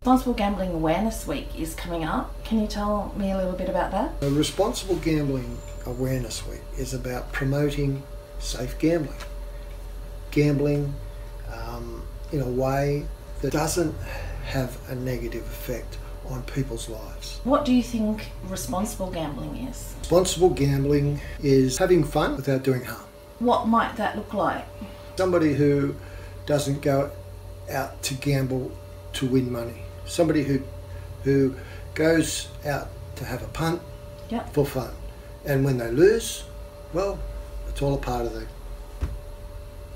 Responsible Gambling Awareness Week is coming up. Can you tell me a little bit about that? The Responsible Gambling Awareness Week is about promoting safe gambling. Gambling in a way that doesn't have a negative effect on people's lives. What do you think responsible gambling is? Responsible gambling is having fun without doing harm. What might that look like? Somebody who doesn't go out to gamble to win money. Somebody who goes out to have a punt for fun. And when they lose, well, it's all a part of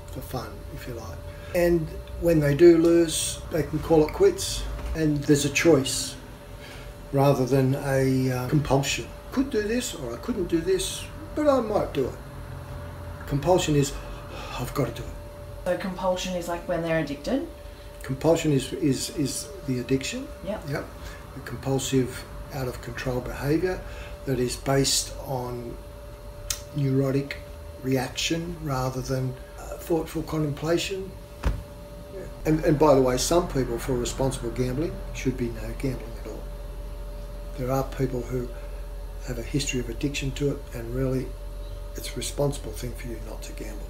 for fun, if you like. And when they do lose, they can call it quits. And there's a choice rather than a compulsion. Could do this or I couldn't do this, but I might do it. Compulsion is, I've got to do it. So compulsion is like when they're addicted? Compulsion is the addiction. Yep. The compulsive, out of control behaviour that is based on neurotic reaction rather than thoughtful contemplation. And by the way, some people for responsible gambling should be no gambling at all. There are people who have a history of addiction to it, and really it's a responsible thing for you not to gamble.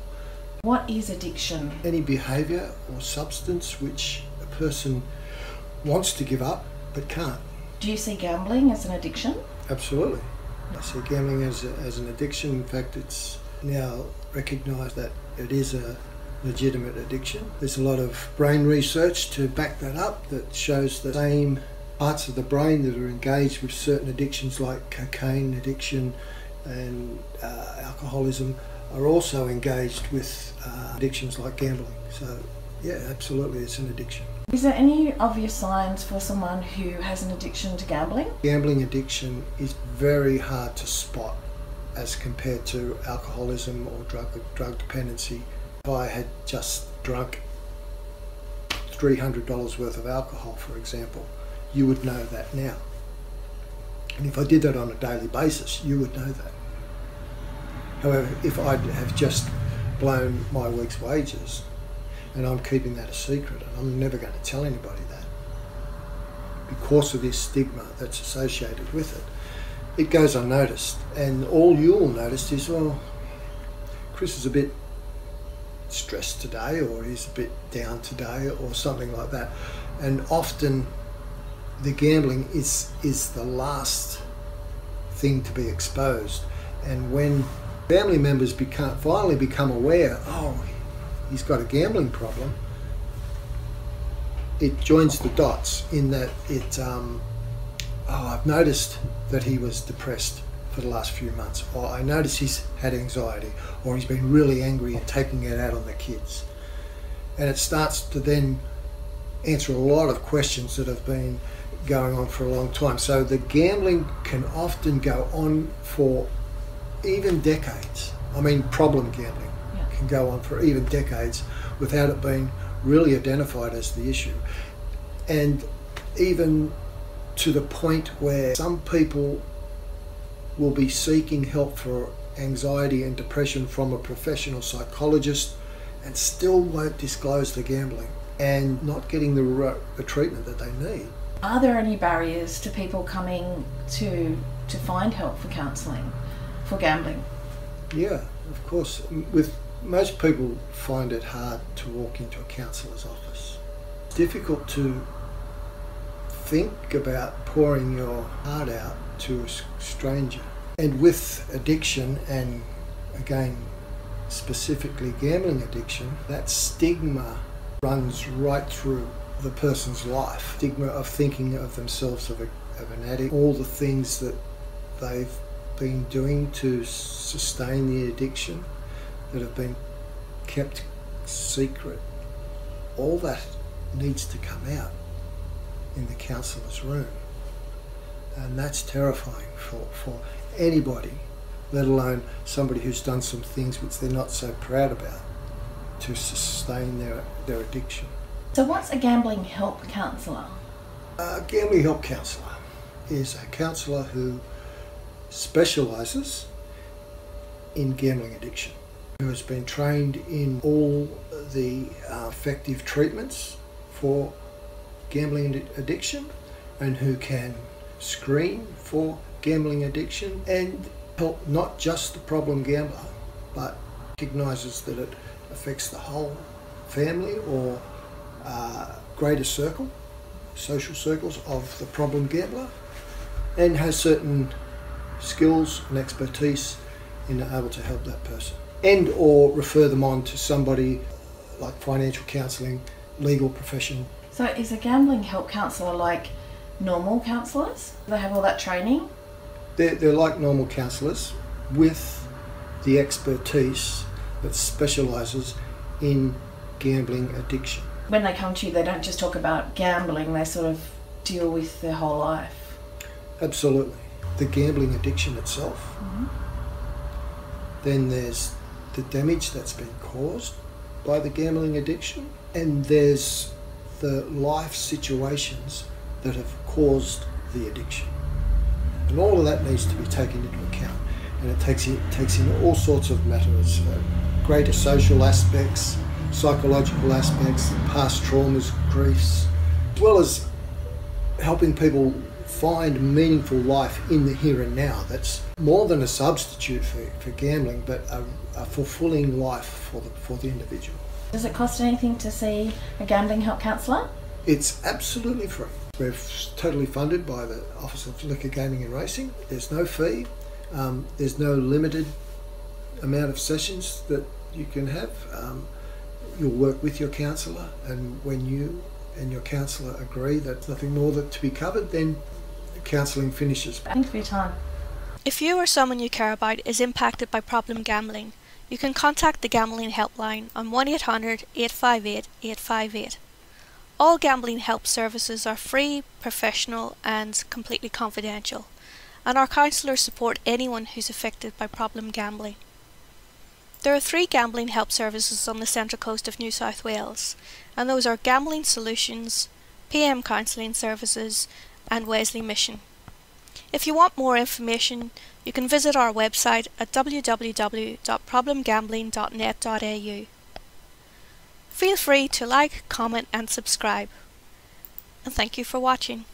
What is addiction? Any behaviour or substance which a person wants to give up but can't. Do you see gambling as an addiction? Absolutely. I see gambling as an addiction. In fact, it's now recognised that it is a legitimate addiction. There's a lot of brain research to back that up that shows the same parts of the brain that are engaged with certain addictions like cocaine addiction and alcoholism are also engaged with addictions like gambling. So yeah, absolutely, it's an addiction. Is there any obvious signs for someone who has an addiction to gambling? Gambling addiction is very hard to spot as compared to alcoholism or drug dependency. If I had just drunk $300 worth of alcohol, for example, you would know that now. And if I did that on a daily basis, you would know that. However, if I have just blown my week's wages and I'm keeping that a secret and I'm never going to tell anybody that because of this stigma that's associated with it, it goes unnoticed. And all you'll notice is, well, Chris is a bit stressed today, or he's a bit down today, or something like that. And often the gambling is the last thing to be exposed. And when family members finally become aware, oh, he's got a gambling problem, it joins the dots in that I've noticed that he was depressed for the last few months, or I noticed he's had anxiety, or he's been really angry and taking it out on the kids. And it starts to then answer a lot of questions that have been going on for a long time. So the gambling can often go on for even decades. I mean, problem gambling can go on for even decades without it being really identified as the issue. And even to the point where some people will be seeking help for anxiety and depression from a professional psychologist and still won't disclose the gambling and not getting the treatment that they need. Are there any barriers to people coming to find help for counselling for gambling? Yeah, of course. Most people find it hard to walk into a counsellor's office. It's difficult to think about pouring your heart out to a stranger. And with addiction, and again specifically gambling addiction, that stigma runs right through the person's life. Stigma of thinking of themselves of an addict, all the things that they've been doing to sustain the addiction that have been kept secret, all that needs to come out in the counsellor's room. And that's terrifying for anybody, let alone somebody who's done some things which they're not so proud about, to sustain their addiction. So what's a gambling help counsellor? A gambling help counsellor is a counsellor who specialises in gambling addiction, who has been trained in all the effective treatments for gambling addiction, and who can screen for gambling addiction and help not just the problem gambler, but recognises that it affects the whole family or greater circle, social circles of the problem gambler, and has certain skills and expertise in able to help that person, and or refer them on to somebody like financial counselling, legal profession. So is a gambling help counsellor like normal counsellors? Do they have all that training? They're like normal counsellors with the expertise that specialises in gambling addiction. When they come to you, they don't just talk about gambling, they sort of deal with their whole life. Absolutely. The gambling addiction itself. Mm-hmm. Then there's the damage that's been caused by the gambling addiction, and there's the life situations that have caused the addiction. And all of that needs to be taken into account, and it takes in all sorts of matters, greater social aspects, psychological aspects, past traumas, griefs, as well as helping people find meaningful life in the here and now. That's more than a substitute for gambling, but a fulfilling life for the individual. Does it cost anything to see a gambling help counsellor? It's absolutely free. We're totally funded by the Office of Liquor, Gaming and Racing. There's no fee. There's no limited amount of sessions that you can have. You'll work with your counsellor, and when you and your counsellor agree that nothing more to be covered, then counselling finishes. Thanks for your time. If you or someone you care about is impacted by problem gambling, you can contact the Gambling Helpline on 1-800-858-858. All gambling help services are free, professional and completely confidential, and our counsellors support anyone who's affected by problem gambling. There are 3 gambling help services on the Central Coast of New South Wales, and those are Gambling Solutions, PM Counselling Services and Wesley Mission. If you want more information, you can visit our website at www.problemgambling.net.au. Feel free to like, comment and subscribe. And thank you for watching.